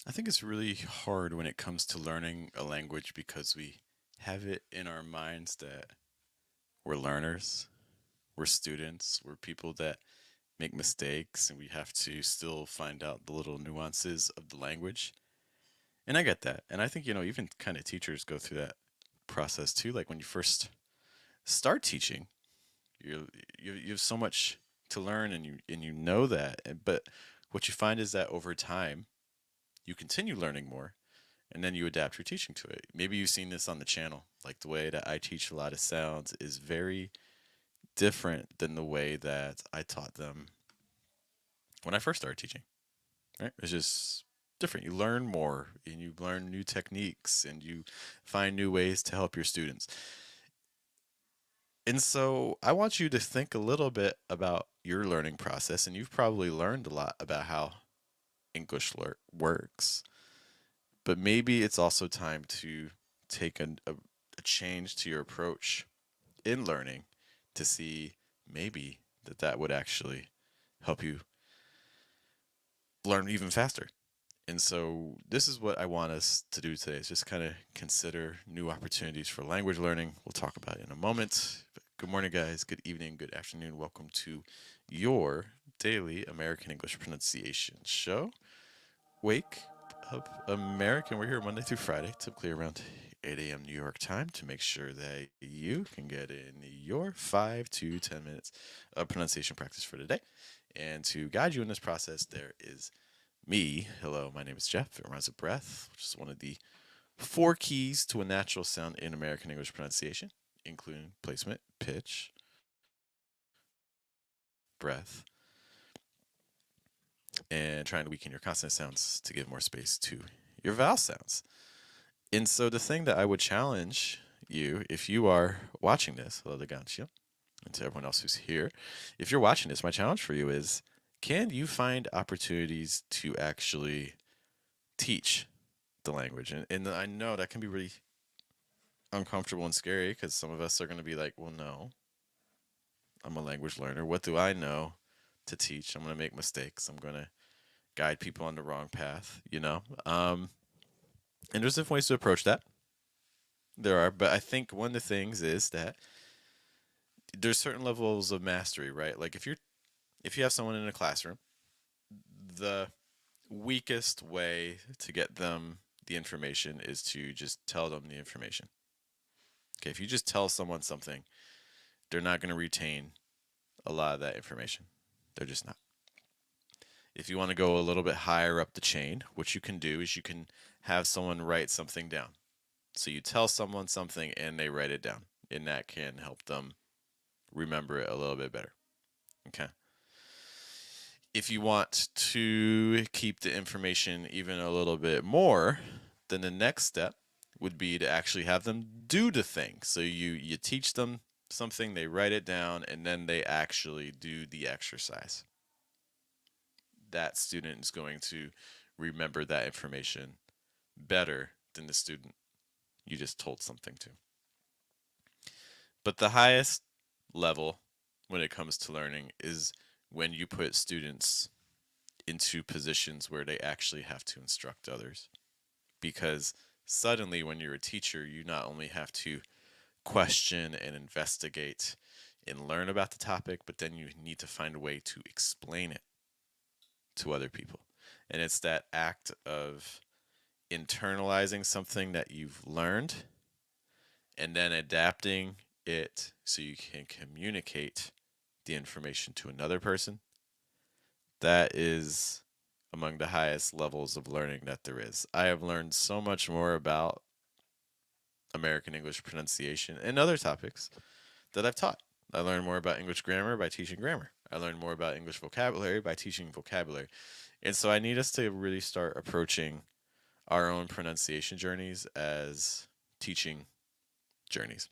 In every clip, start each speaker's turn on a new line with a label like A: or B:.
A: I think it's really hard when it comes to learning a language because we have it in our minds that we're learners, we're students, we're people that make mistakes, and we have to still find out the little nuances of the language. And I get that. And I think, even kind of teachers go through that process too. Like when you first start teaching, you you have so much to learn and you know that. But what you find is that over time, you continue learning more and then you adapt your teaching to it. Maybe you've seen this on the channel. Like the way that I teach a lot of sounds is very different than the way that I taught them when I first started teaching. Right? It's just different. You learn more and you learn new techniques and you find new ways to help your students. And so I want you to think a little bit about your learning process, and you've probably learned a lot about how English works. But maybe it's also time to take a change to your approach in learning to see maybe that would actually help you learn even faster. And so this is what I want us to do today is just kind of consider new opportunities for language learning. We'll talk about it in a moment. But good morning, guys. Good evening. Good afternoon. Welcome to your daily American English pronunciation show. Wake up, American. We're here Monday through Friday, typically around 8 a.m. New York time, to make sure that you can get in your 5 to 10 minutes of pronunciation practice for today. And to guide you in this process, there is me. Hello, my name is Jeff. It rhymes with breath, which is one of the four keys to a natural sound in American English pronunciation, including placement, pitch, breath, and trying to weaken your consonant sounds to give more space to your vowel sounds. And so the thing that I would challenge you, if you are watching this, hello, Legantia, and to everyone else who's here, if you're watching this, my challenge for you is, can you find opportunities to actually teach the language? And I know that can be really uncomfortable and scary because some of us are going to be like, well, no, I'm a language learner. What do I know to teach? I'm going to make mistakes. I'm going to guide people on the wrong path. And there's different ways to approach that. There are, but I think one of the things is that there's certain levels of mastery, right? Like if you have someone in a classroom, the weakest way to get them the information is to just tell them the information. Okay, if you just tell someone something, they're not going to retain a lot of that information. They're just not. If you want to go a little bit higher up the chain, what you can do is you can have someone write something down. So you tell someone something and they write it down, and that can help them remember it a little bit better. Okay. If you want to keep the information even a little bit more, then the next step would be to actually have them do the thing. So you teach them something, they write it down, and then they actually do the exercise. That student is going to remember that information better than the student you just told something to. But the highest level when it comes to learning is when you put students into positions where they actually have to instruct others. Because suddenly, when you're a teacher, you not only have to question and investigate and learn about the topic, but then you need to find a way to explain it to other people. And it's that act of internalizing something that you've learned and then adapting it so you can communicate the information to another person. That is among the highest levels of learning that there is. I have learned so much more about American English pronunciation and other topics that I've taught. I learned more about English grammar by teaching grammar. I learned more about English vocabulary by teaching vocabulary. And so I need us to really start approaching our own pronunciation journeys as teaching journeys.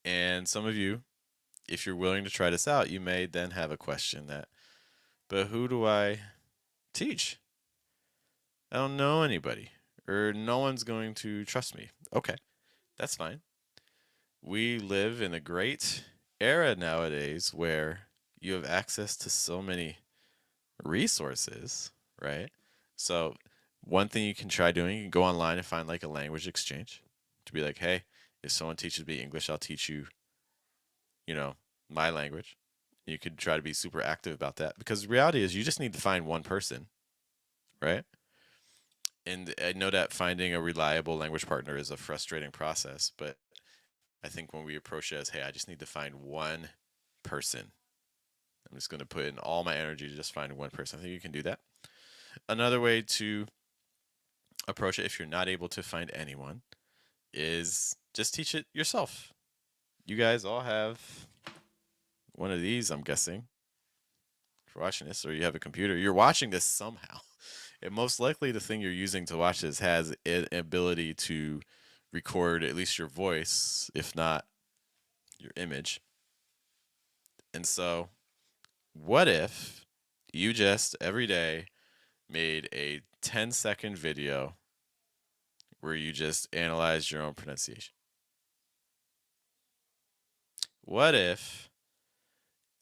A: And some of you, if you're willing to try this out, you may then have a question that, but who do I teach? I don't know anybody, or no one's going to trust me. Okay, that's fine. We live in a great era nowadays where you have access to so many resources, right? So One thing you can try doing, you can go online and find like a language exchange to be like, hey, if someone teaches me English, I'll teach you, you know, my language. You could try to be super active about that because the reality is you just need to find one person, right? And I know that finding a reliable language partner is a frustrating process, but I think when we approach it as, hey, I just need to find one person, I'm just going to put in all my energy to just find one person. I think you can do that. Another way to approach it, if you're not able to find anyone, is just teach it yourself. You guys all have one of these, I'm guessing, for watching this, or you have a computer. You're watching this somehow. And most likely the thing you're using to watch this has an ability to record at least your voice, if not your image. And so, what if you just every day made a 10-second video where you just analyzed your own pronunciation? What if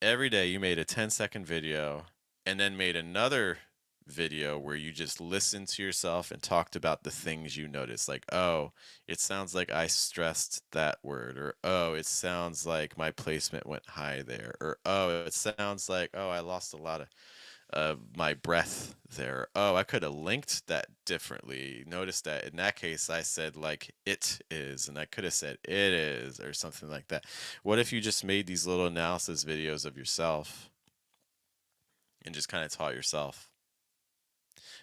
A: every day you made a 10-second video and then made another video where you just listened to yourself and talked about the things you noticed, like, oh, it sounds like I stressed that word, or oh, it sounds like my placement went high there, or oh, it sounds like, oh, I lost a lot of my breath there. Oh, I could have linked that differently. Notice that in that case, I said like it is, and I could have said it is, or something like that. What if you just made these little analysis videos of yourself and just kind of taught yourself?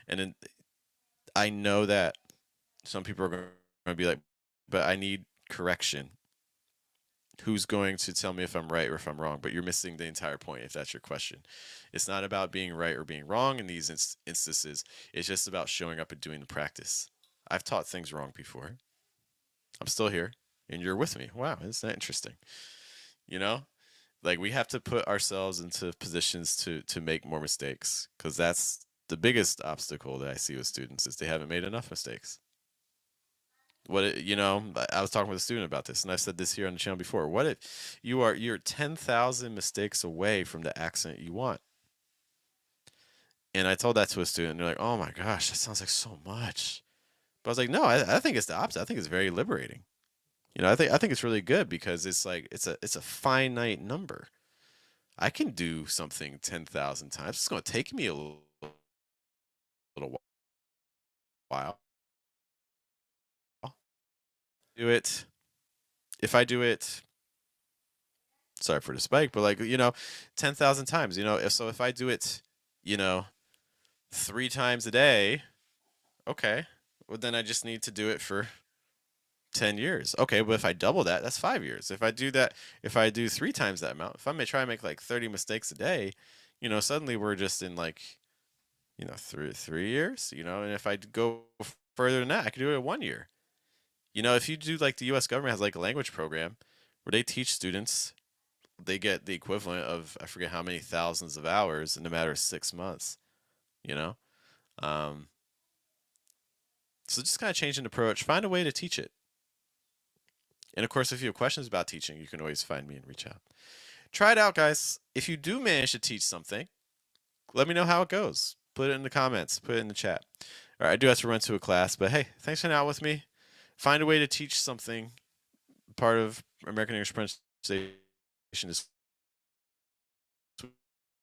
A: And then I know that some people are going to be like, but I need correction. Who's going to tell me if I'm right or if I'm wrong? But you're missing the entire point if that's your question. It's not about being right or being wrong in these instances. It's just about showing up and doing the practice. I've taught things wrong before. I'm still here, and you're with me. Wow, isn't that interesting? You know, like we have to put ourselves into positions to make more mistakes because that's the biggest obstacle that I see with students is they haven't made enough mistakes. I was talking with a student about this, and I've said this here on the channel before. What if you're 10,000 mistakes away from the accent you want? And I told that to a student, and they're like, "Oh my gosh, that sounds like so much." But I was like, "No, I think it's the opposite. I think it's very liberating. I think it's really good because it's like it's a finite number. I can do something 10,000 times. It's going to take me a little while. Do it. If I do it, sorry for the spike, but like 10,000 times. If I do it, you know, 3 times a day, okay. Well, then I just need to do it for 10 years. Okay, but if I double that, that's 5 years. If I do 3 times that amount, if I may try and make like 30 mistakes a day, suddenly we're just in like, 3 years, and if I go further than that, I could do it in 1 year. If you do like the US government has like a language program where they teach students, they get the equivalent of, I forget how many thousands of hours in a matter of 6 months, you know? Um, so just kind of change an approach, find a way to teach it. And of course, if you have questions about teaching, you can always find me and reach out. Try it out, guys. If you do manage to teach something, let me know how it goes. Put it in the comments, put it in the chat. All right, I do have to run to a class, but hey, thanks for hanging out with me. Find a way to teach something. Part of American English pronunciation this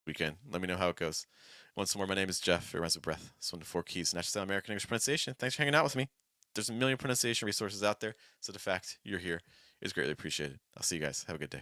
A: weekend. Let me know how it goes. Once more, my name is Jeff. It rhymes with breath. It's one of the 4 keys to natural style American English pronunciation. Thanks for hanging out with me. There's a million pronunciation resources out there, so the fact you're here is greatly appreciated. I'll see you guys. Have a good day.